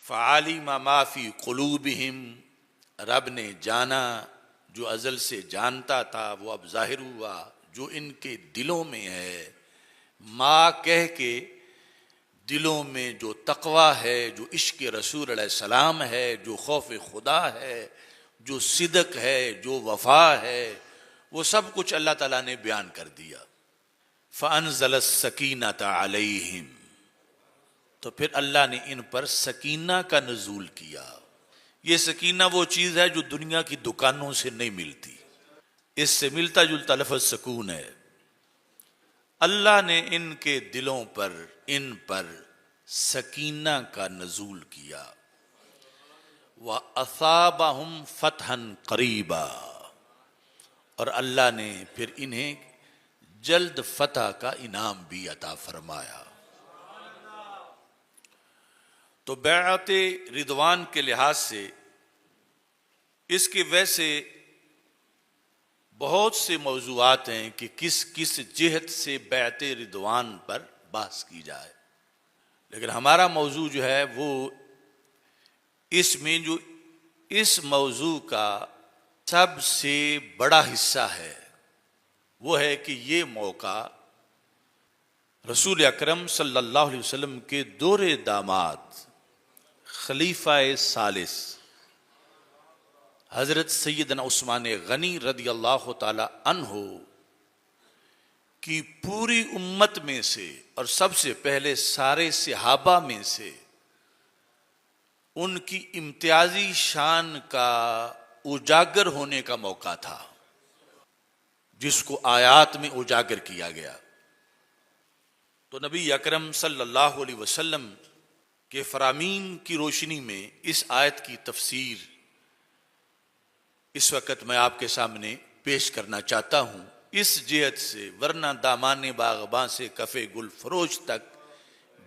फ़आलिम मा फ़ी क़ुलूबिहिम, रब ने जाना जो अज़ल से जानता था वो अब ज़ाहिर हुआ जो इनके दिलों में है। माँ कह के दिलों में जो तक़वा है, जो इश्क़ रसूल अलैहिस्सलाम है, जो खौफ खुदा है, जो सिदक है, जो वफ़ा है, वो सब कुछ अल्लाह ताला ने बयान कर दिया। फ़अनज़ल सकीनता अलैहिम, तो फिर अल्लाह ने इन पर सकीना का नज़ूल किया। ये सकीना वो चीज़ है जो दुनिया की दुकानों से नहीं मिलती, इससे मिलता जुलता लफ्ज़ सकून है। अल्लाह ने इनके दिलों पर, इन पर सकीना का नज़ूल किया। व असाबहुम फतहन करीबा, और अल्लाह ने फिर इन्हें जल्द फतह का इनाम भी अता फरमाया। तो बैअत रिदवान के लिहाज से इसके वैसे बहुत से मौज़ूआत हैं कि किस किस जिहत से बैअत रिदवान पर बहस की जाए, लेकिन हमारा मौजू जो है वो इसमें जो इस मौजू का सबसे बड़ा हिस्सा है वो है कि ये मौका रसूल अकरम सल्लल्लाहु अलैहि वसल्लम के दोरे दामाद खलीफा सालिस हजरत सैयदना उस्मान गनी रदी अल्लाह ताला अन्हो की पूरी उम्मत में से और सबसे पहले सारे सहाबा में से उनकी इम्तियाजी शान का उजागर होने का मौका था, जिसको आयात में उजागर किया गया। तो नबी अकरम सल्लल्लाहु अलैहि वसल्लम के फरामीन की रोशनी में इस आयत की तफसीर इस वक्त मैं आपके सामने पेश करना चाहता हूँ, इस जिहत से वरना दामाने बागबां से कफ़े गुल फरोज तक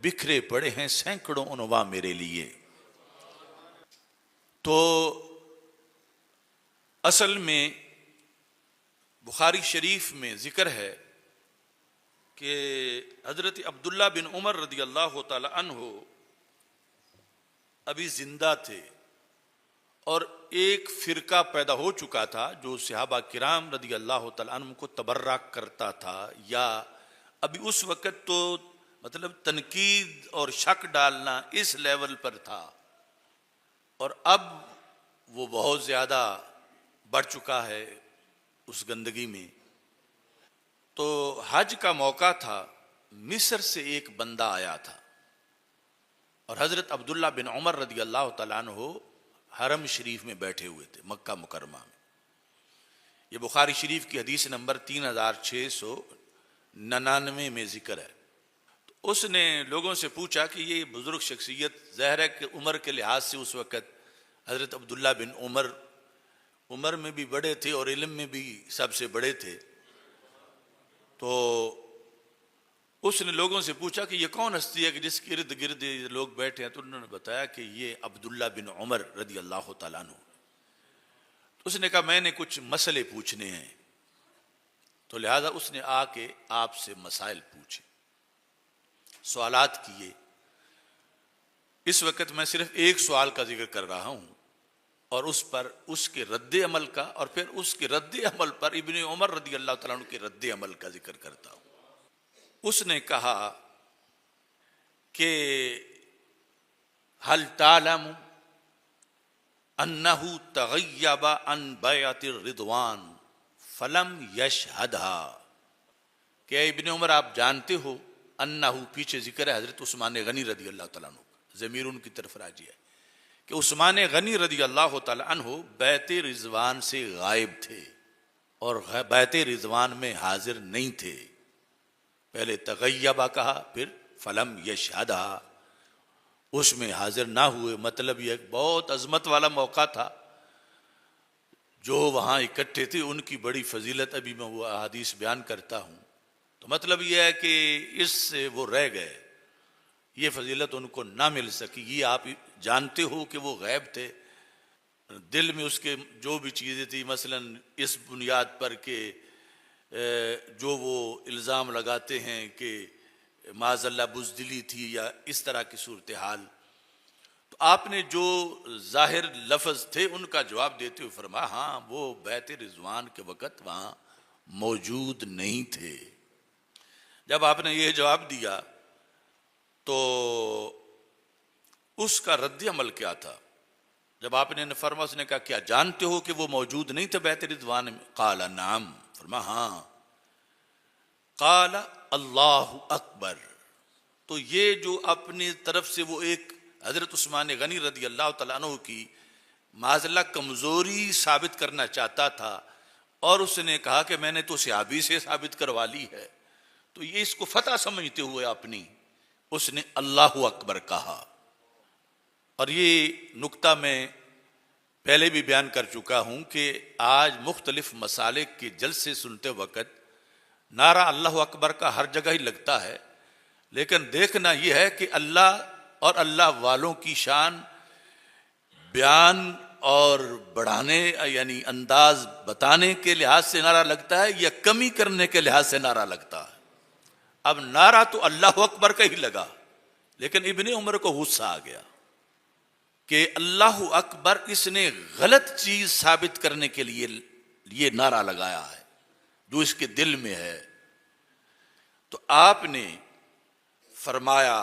बिखरे पड़े हैं सैकड़ों उनवा मेरे लिए। तो असल में बुखारी शरीफ में जिक्र है कि हजरत अब्दुल्ला बिन उमर रदी अल्लाह ताला अन्हो अभी जिंदा थे और एक फिरका पैदा हो चुका था जो सहाबा किराम रदी अल्लाह ताला अन्हुम को तबर्रा करता था, या अभी उस वक्त तो मतलब तनकीद और शक डालना इस लेवल पर था, और अब वो बहुत ज़्यादा बढ़ चुका है उस गंदगी में। तो हज का मौका था, मिस्र से एक बंदा आया था और हजरत अब्दुल्ला बिन उमर रदी अल्लाह तआला अन्हु हरम शरीफ में बैठे हुए थे मक्का मुकरमा में। ये बुखारी शरीफ की हदीस नंबर 3699 में जिक्र है। तो उसने लोगों से पूछा कि ये बुजुर्ग शख्सियत ज़ाहिर है कि उम्र के लिहाज से उस वक़्त हजरत अब्दुल्ला बिन उमर में भी बड़े थे और इल्म में भी सबसे बड़े थे। तो उसने लोगों से पूछा कि ये कौन हस्ती है कि जिसके इर्द गिर्द लोग बैठे हैं। तो उन्होंने बताया कि ये अब्दुल्ला बिन उमर रदी अल्लाह तआला अन्हु। तो उसने कहा मैंने कुछ मसले पूछने हैं, तो लिहाजा उसने आके आपसे मसाइल पूछे, सवालात किए। इस वक्त मैं सिर्फ एक सवाल का जिक्र कर रहा हूं और उस पर उसके रद्द अमल का और फिर उसके रद्द अमल पर इब्ने उमर रदी अल्लाह तआला अन्हु के रद्द अमल का जिक्र करता हूं। उसने कहा कि हल तालम अन्नहु तगय्यबा अन बैअतिर रिदवान फलम यशहदहा, क्या इब्ने उमर आप जानते हो, अन्नहु पीछे जिक्र है हजरत उस्मान गनी रदी अल्लाह तआला अन्हु, ज़मीर उनकी तरफ राजी है कि उस्मान गनी रदी अल्लाह तआला अन्हु बैत रिजवान से गायब थे और बैत रिजवान में हाजिर नहीं थे। पहले तगय्यबा कहा, फिर फलम यशहदा, उसमें हाजिर ना हुए। मतलब यह बहुत अजमत वाला मौका था, जो वहाँ इकट्ठे थे उनकी बड़ी फजीलत अभी मैं वो हदीस बयान करता हूँ। तो मतलब यह है कि इससे वो रह गए, ये फजीलत उनको ना मिल सकी। ये आप जानते हो कि वो गैब थे, दिल में उसके जो भी चीज़ें थी, मसलन इस बुनियाद पर कि जो वो इल्ज़ाम लगाते हैं कि माज़ल्ला बुज़दिली थी या इस तरह की सूरत हाल, तो आपने जो जाहिर लफ्ज थे उनका जवाब देते हुए फरमाया, हाँ वो बैत रिजवान के वक़्त वहां मौजूद नहीं थे। जब आपने ये जवाब दिया तो उसका रद्द अमल क्या था? जब आपने फरमा, उसने कहा क्या जानते हो कि वो मौजूद नहीं थे बैत रिजवान में? काला नाम, फरमा हाँ। काला अल्लाह अकबर। तो ये जो अपनी तरफ से वो एक हजरत उस्मान गनी रदी अल्लाह तआला अन्हु की माज़ल्ला कमजोरी साबित करना चाहता था और उसने कहा कि मैंने तो सहाबी से साबित करवा ली है, तो ये इसको फतह समझते हुए अपनी उसने अल्लाह अकबर कहा। और ये नुक्ता मैं पहले भी बयान कर चुका हूं कि आज मुख्तलिफ मसाले के जलसे सुनते वक्त नारा अल्लाह अकबर का हर जगह ही लगता है, लेकिन देखना यह है कि अल्लाह और अल्लाह वालों की शान बयान और बढ़ाने यानी अंदाज बताने के लिहाज से नारा लगता है या कमी करने के लिहाज से नारा लगता है। अब नारा तो अल्लाह अकबर का ही लगा, लेकिन इब्ने उमर को गुस्सा आ गया कि अल्लाह अकबर इसने गलत चीज साबित करने के लिए ये नारा लगाया है जो इसके दिल में है। तो आपने फरमाया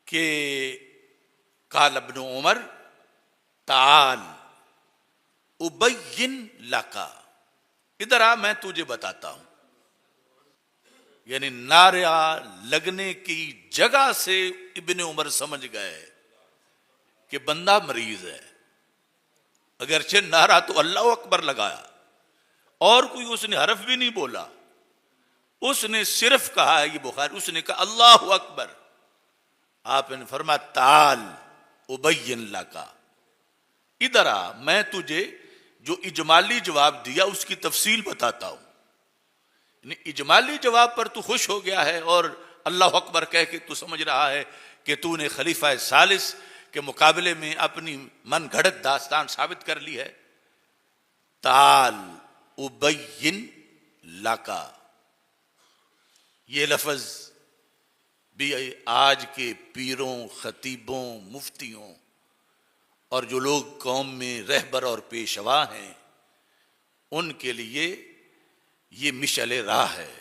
कि काल इब्न उमर ताल उबय्यिन लका, इधर आ मैं तुझे बताता हूं। यानी नारा लगने की जगह से इब्ने उमर समझ गए कि बंदा मरीज है। अगरचे नारा तो अल्लाह अकबर लगाया और कोई उसने हरफ भी नहीं बोला, उसने सिर्फ कहा है, ये बुखारी, उसने कहा अल्लाह अकबर। आपने फरमाया ताल उबय्यिन लका, इधर आ मैं तुझे जो इजमाली जवाब दिया उसकी तफसील बताता हूं। इजमाली जवाब पर तू खुश हो गया है और अल्लाह अकबर कह के तू समझ रहा है कि तूने खलीफा सालिस के मुकाबले में अपनी मन घड़त दास्तान साबित कर ली है। ताल उबय्यिन लका, ये लफ्ज भी आज के पीरों, खतीबों, मुफ्तियों और जो लोग कौम में रहबर और पेशवा हैं उनके लिए ये मिशले राह है।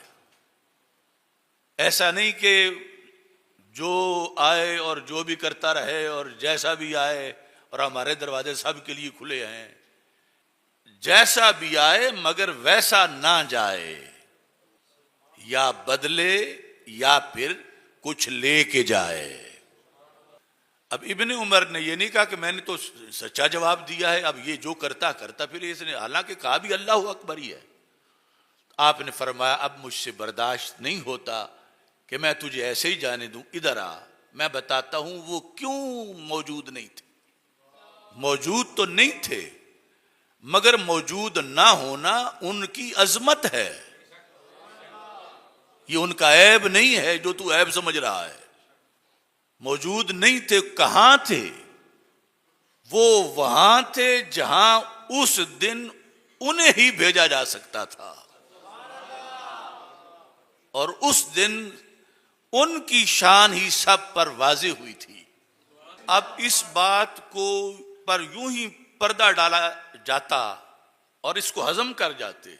ऐसा नहीं कि जो आए और जो भी करता रहे और जैसा भी आए, और हमारे दरवाजे सब के लिए खुले हैं, जैसा भी आए मगर वैसा ना जाए, या बदले या फिर कुछ लेके जाए। अब इब्ने उमर ने यह नहीं कहा कि मैंने तो सच्चा जवाब दिया है, अब ये जो करता करता, फिर इसने हालांकि कहा भी अल्लाह अकबर ही है। आपने फरमाया अब मुझसे बर्दाश्त नहीं होता कि मैं तुझे ऐसे ही जाने दूं, इधर आ मैं बताता हूं वो क्यों मौजूद नहीं थे। मौजूद तो नहीं थे मगर मौजूद ना होना उनकी अजमत है, ये उनका ऐब नहीं है जो तू ऐब समझ रहा है। मौजूद नहीं थे, कहां थे? वो वहां थे जहां उस दिन उन्हें ही भेजा जा सकता था और उस दिन उनकी शान ही सब पर वाज़े हुई थी। अब इस बात को पर यूं ही पर्दा डाला जाता और इसको हजम कर जाते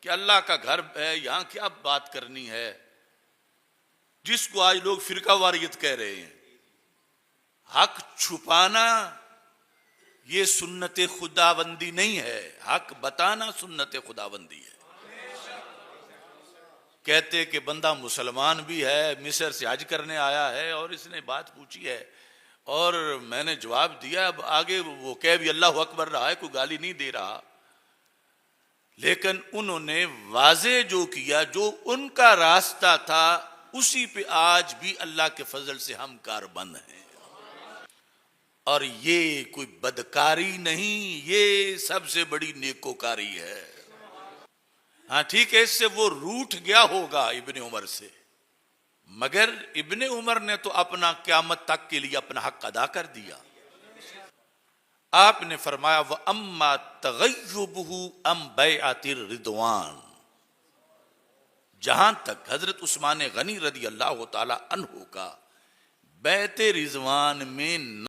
कि अल्लाह का घर है, यहां क्या बात करनी है, जिसको आज लोग फिरका वारियत कह रहे हैं। हक छुपाना ये सुन्नत खुदाबंदी नहीं है, हक बताना सुन्नत खुदाबंदी है। कहते कि बंदा मुसलमान भी है, मिस्र से हज करने आया है और इसने बात पूछी है और मैंने जवाब दिया, अब आगे वो कह भी अल्लाह अकबर रहा है, कोई गाली नहीं दे रहा। लेकिन उन्होंने वाजे जो किया, जो उनका रास्ता था, उसी पे आज भी अल्लाह के फजल से हम कारबंद हैं। और ये कोई बदकारी नहीं, ये सबसे बड़ी नेकोकारी है। हाँ ठीक है, इससे वो रूठ गया होगा इब्ने उमर से, मगर इब्ने उमर ने तो अपना क़यामत तक के लिए अपना हक अदा कर दिया। आपने फरमाया व अम्मा तगय्युबहु अम बैअतिर रिदवान, जहां तक हजरत उस्मान गनी रदी अल्लाह तआला अन्हु का बैत रिजवान में